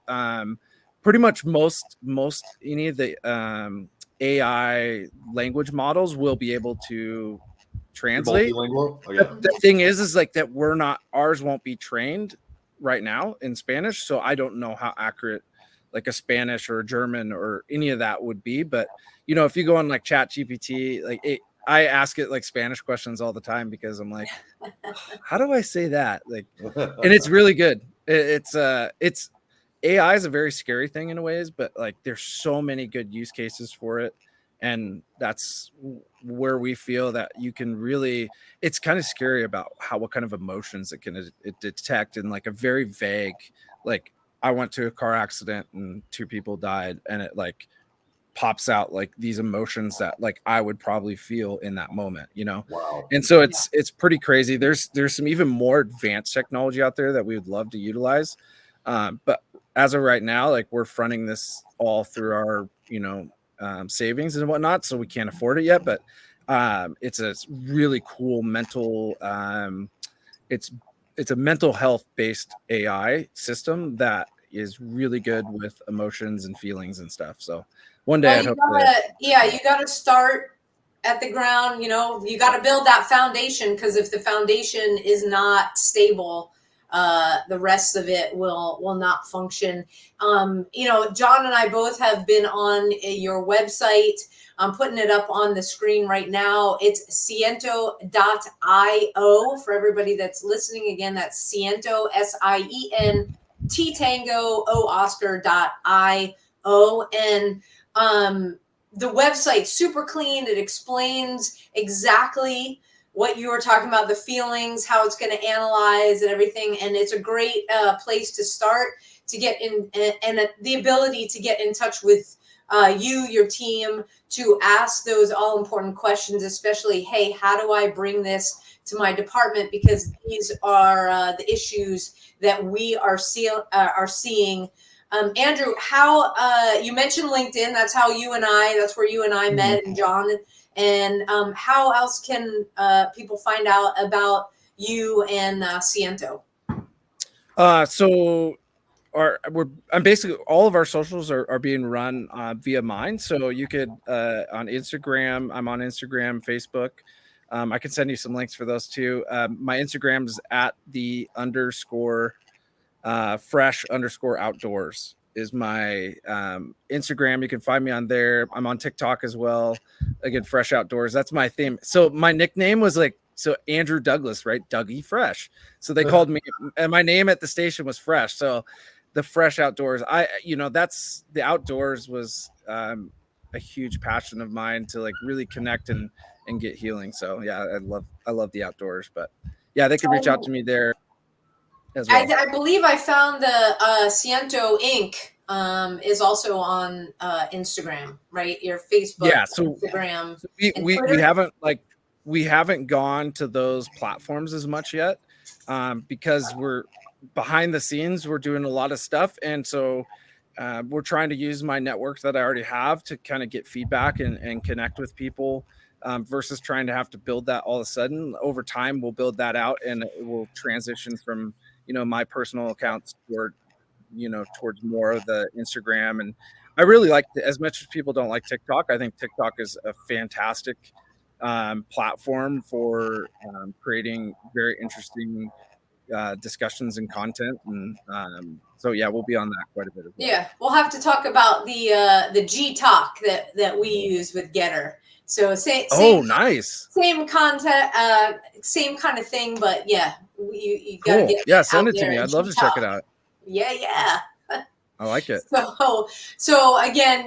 Pretty much most any of the AI language models will be able to translate. The thing is like that ours won't be trained right now in Spanish. So I don't know how accurate like a Spanish or a German or any of that would be. But, if you go on like Chat GPT, like I ask it like Spanish questions all the time because I'm like, how do I say that? Like, and it's really good. It's AI is a very scary thing in a ways, but like there's so many good use cases for it. And that's where we feel that you can really, it's kind of scary about what kind of emotions it can detect in like a very vague, like, I went to a car accident and 2 people died, and it like pops out like these emotions that like I would probably feel in that moment, Wow. And so it's pretty crazy. There's some even more advanced technology out there that we would love to utilize. But as of right now, like we're fronting this all through our, savings and whatnot. So we can't afford it yet, but it's a really cool mental, it's a mental health based AI system that is really good with emotions and feelings and stuff. So one day you got to start at the ground. You got to build that foundation, because if the foundation is not stable, the rest of it will not function. John and I both have been on your website. I'm putting it up on the screen right now. It's Siento.io for everybody that's listening. Again, that's Siento, SIENT Tango O Oscar.io. And the website's super clean. It explains exactly what you were talking about, the feelings, how it's going to analyze and everything. And it's a great place to start to get in, and the ability to get in touch with your team, to ask those all important questions, especially, hey, how do I bring this to my department? Because these are the issues that we are seeing. Andrew, how you mentioned LinkedIn? That's where you and I met, and John. And how else can people find out about you and Siento? I'm basically, all of our socials are being run via mine. So you could on Instagram, I'm on Instagram, Facebook. I can send you some links for those too. My Instagram is at @the_fresh_outdoors is my Instagram. You can find me on there. I'm on TikTok as well. Again, Fresh Outdoors. That's my theme. So my nickname was Andrew Douglas, right? Dougie Fresh. So they called me, and my name at the station was Fresh. So the Fresh Outdoors, that's the outdoors was a huge passion of mine to like really connect and get healing. So yeah, I love the outdoors, but yeah, they could reach out to me there as well. I believe I found the Siento Inc. Is also on Instagram, right? Your Facebook, Instagram. So we haven't gone to those platforms as much yet, because we're behind the scenes. We're doing a lot of stuff, and so we're trying to use my network that I already have to kind of get feedback and connect with people, versus trying to have to build that all of a sudden. Over time, we'll build that out, and it will transition from my personal accounts towards more of the Instagram. And I really like, as much as people don't like TikTok, I think TikTok is a fantastic platform for creating very interesting discussions and content. And so yeah, we'll be on that quite a bit as well. Yeah, we'll have to talk about the G Talk that we use with Getter. So nice. Same content, same kind of thing, but yeah, you gotta get send it to me. I'd love to check it out. Yeah. I like it. So again,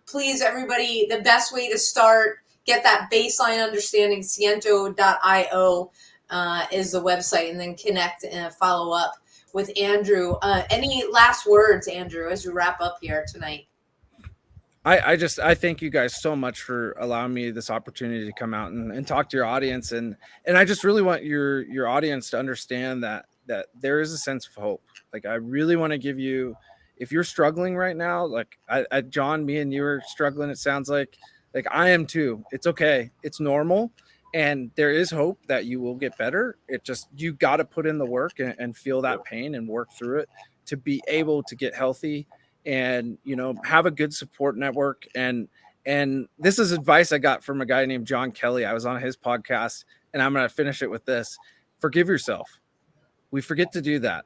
please, everybody, the best way to start, get that baseline understanding, Siento.io is the website, and then connect and follow up with Andrew. Any last words, Andrew, as we wrap up here tonight? I thank you guys so much for allowing me this opportunity to come out and talk to your audience. And I just really want your audience to understand that that there is a sense of hope. Like, I really want to give you, if you're struggling right now, like John, me and you are struggling, it sounds like I am too. It's okay. It's normal. And there is hope that you will get better. It just, you got to put in the work and feel that pain and work through it to be able to get healthy and, you know, have a good support network. And this is advice I got from a guy named John Kelly. I was on his podcast, and I'm going to finish it with this. Forgive yourself. We forget to do that.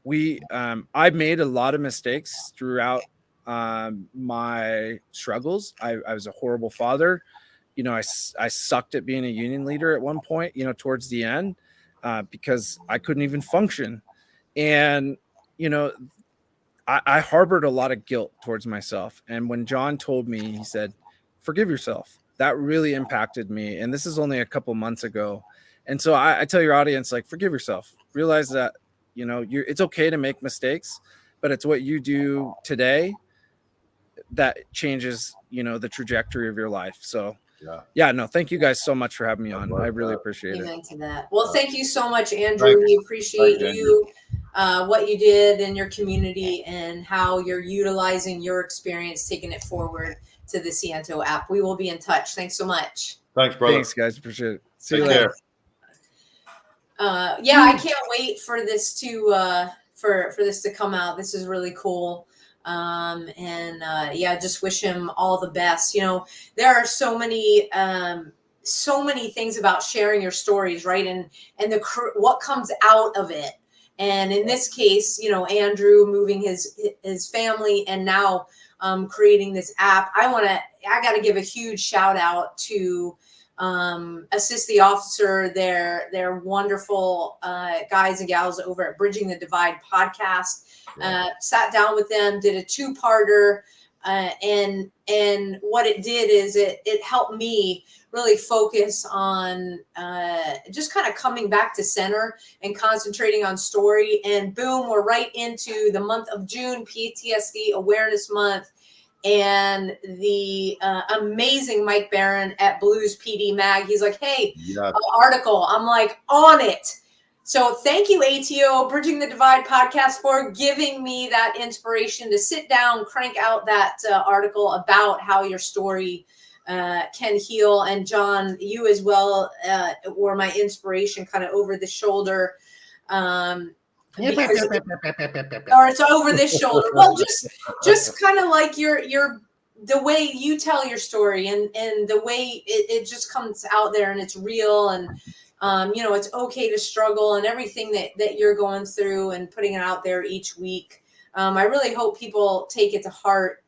I made a lot of mistakes throughout my struggles. I was a horrible father. You know, I sucked at being a union leader at one point, you know, towards the end, because I couldn't even function. And, you know, I harbored a lot of guilt towards myself. And when John told me, he said, forgive yourself, that really impacted me. And this is only a couple months ago. And so I tell your audience, like, forgive yourself, realize that, you know, it's okay to make mistakes, but it's what you do today that changes, you know, the trajectory of your life. So no, thank you guys so much for having me on. I really appreciate it. Amen to that. Well, thank you so much, Andrew. We appreciate you, what you did in your community, and how you're utilizing your experience, taking it forward to the Siento app. We will be in touch. Thanks so much. Thanks, brother. Thanks, guys. Appreciate it. See you later. I can't wait for this to for this to come out. This is really cool. Just wish him all the best. You know, there are so many things about sharing your stories, right? And what comes out of it. And in this case, you know, Andrew moving his family, and now creating this app. I got to give a huge shout out to Assist the Officer, their wonderful guys and gals over at Bridging the Divide podcast. Sat down with them, did a 2-parter, and what it did is it helped me really focus on just kind of coming back to center and concentrating on story. And boom, we're right into the month of June, PTSD Awareness Month. And the amazing Mike Barron at Blues PD Mag, he's like, hey, article. I'm like, on it. So thank you, ATO, Bridging the Divide podcast, for giving me that inspiration to sit down, crank out that article about how your story can heal. And John, you as well were my inspiration, kind of over the shoulder. Or it's over this shoulder. Well, just kind of like the way you tell your story, and the way it just comes out there, and it's real, and you know, it's okay to struggle, and everything that you're going through, and putting it out there each week. I really hope people take it to heart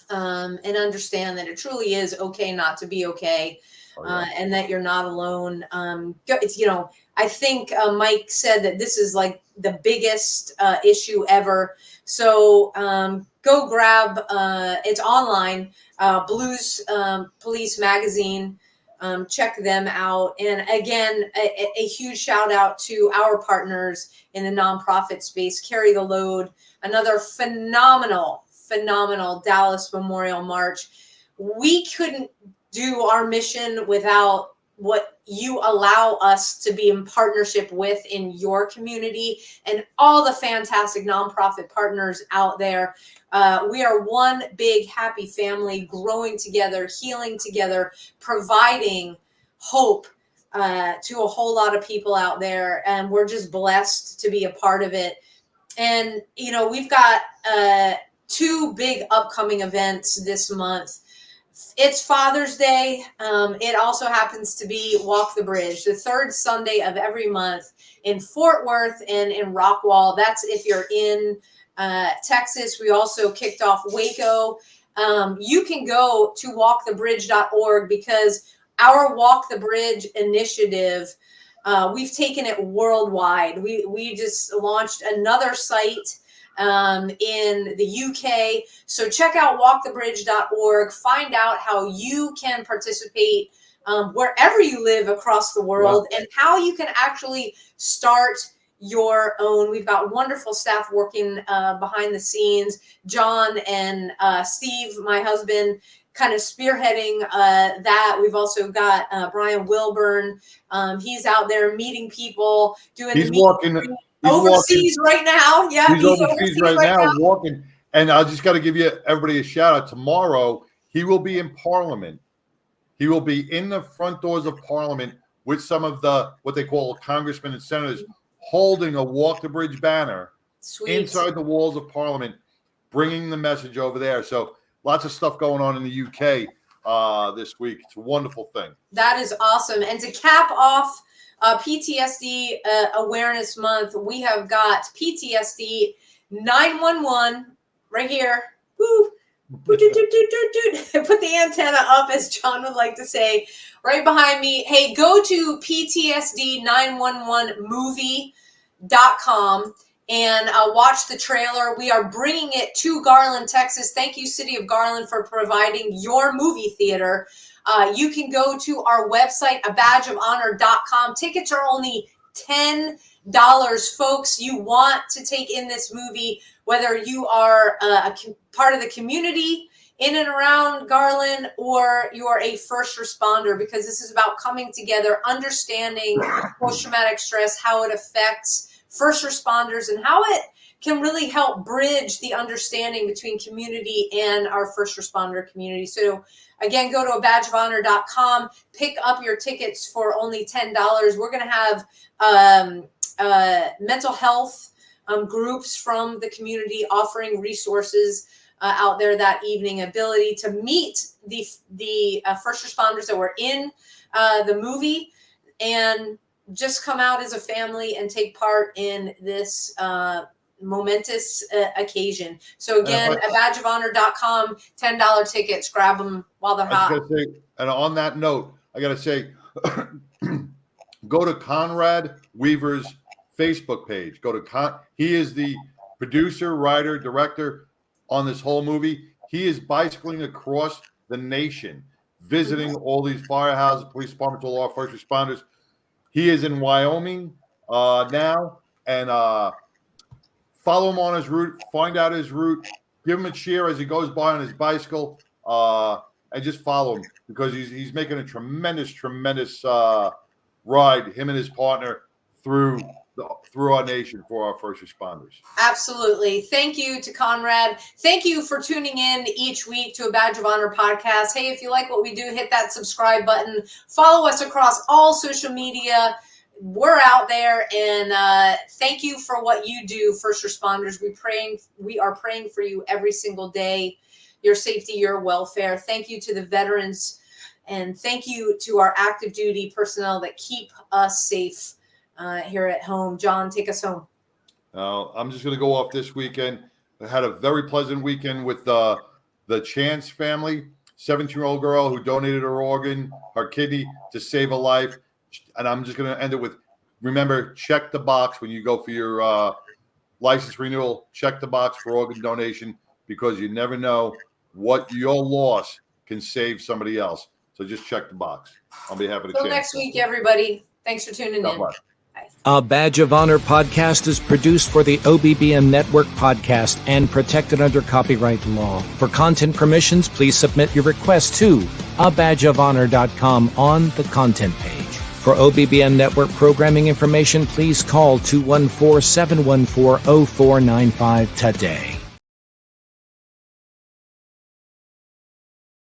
and understand that it truly is okay not to be okay. And that you're not alone. It's, you know, I think Mike said that this is like the biggest issue ever. So go grab, it's online, Blues Police Magazine. Check them out. And again, a huge shout out to our partners in the nonprofit space. Carry the Load, another phenomenal Dallas Memorial March. We couldn't do our mission without what you allow us to be in partnership with in your community, and all the fantastic nonprofit partners out there. We are one big happy family, growing together, healing together, providing hope to a whole lot of people out there. And we're just blessed to be a part of it. And, you know, we've got 2 big upcoming events this month. It's Father's Day. It also happens to be Walk the Bridge, the 3rd Sunday of every month in Fort Worth and in Rockwall. That's if you're in Texas. We also kicked off Waco. You can go to walkthebridge.org, because our Walk the Bridge initiative, we've taken it worldwide. We just launched another site in the UK. So check out walkthebridge.org, find out how you can participate wherever you live across the world, and how you can actually start your own. We've got wonderful staff working behind the scenes. John and Steve, my husband, kind of spearheading that. We've also got Brian Wilburn. He's out there meeting people, doing. overseas right now. Yeah, he's overseas right now walking. And I just got to give everybody a shout out. Tomorrow, he will be in Parliament. He will be in the front doors of Parliament with some of what they call congressmen and senators holding a Walk the Bridge banner inside the walls of Parliament, bringing the message over there. So lots of stuff going on in the UK this week. It's a wonderful thing. That is awesome. And to cap off PTSD Awareness Month, we have got PTSD 911 right here. Woo. Put the antenna up, as John would like to say, right behind me. Hey, go to PTSD911movie.com and watch the trailer. We are bringing it to Garland, Texas. Thank you, City of Garland, for providing your movie theater. You can go to our website, abadgeofhonor.com. Tickets are only $10, folks. You want to take in this movie, whether you are a part of the community in and around Garland or you are a first responder, because this is about coming together, understanding post-traumatic stress, how it affects first responders, and how it can really help bridge the understanding between community and our first responder community. So again, go to abadgeofhonor.com, pick up your tickets for only $10. We're going to have mental health groups from the community offering resources out there that evening, ability to meet the first responders that were in the movie and just come out as a family and take part in this momentous occasion. So again, abadgeofhonor.com, $10 tickets, grab them while they're hot. And on that note, I got to say, go to Conrad Weaver's Facebook page. He is the producer, writer, director on this whole movie. He is bicycling across the nation, visiting all these firehouses, police departments, all our first responders. He is in Wyoming now, and follow him on his route, find out his route, give him a cheer as he goes by on his bicycle, and just follow him, because he's making a tremendous ride, him and his partner, through our nation for our first responders. Absolutely. Thank you to Conrad. Thank you for tuning in each week to a Badge of Honor podcast. Hey, if you like what we do, hit that subscribe button. Follow us across all social media. We're out there, and thank you for what you do, first responders. We are praying for you every single day, your safety, your welfare. Thank you to the veterans, and thank you to our active duty personnel that keep us safe here at home. John, take us home. I'm just going to go off this weekend. I had a very pleasant weekend with the Chance family, 17-year-old girl who donated her organ, her kidney, to save a life. And I'm just going to end it with, remember, check the box when you go for your license renewal. Check the box for organ donation, because you never know what your loss can save somebody else. So just check the box on behalf of the Chance. Till next week, everybody. Thanks for tuning in. Bye. A Badge of Honor podcast is produced for the OBBM Network podcast and protected under copyright law. For content permissions, please submit your request to abadgeofhonor.com on the content page. For OBBM Network programming information, please call 214-714-0495 today.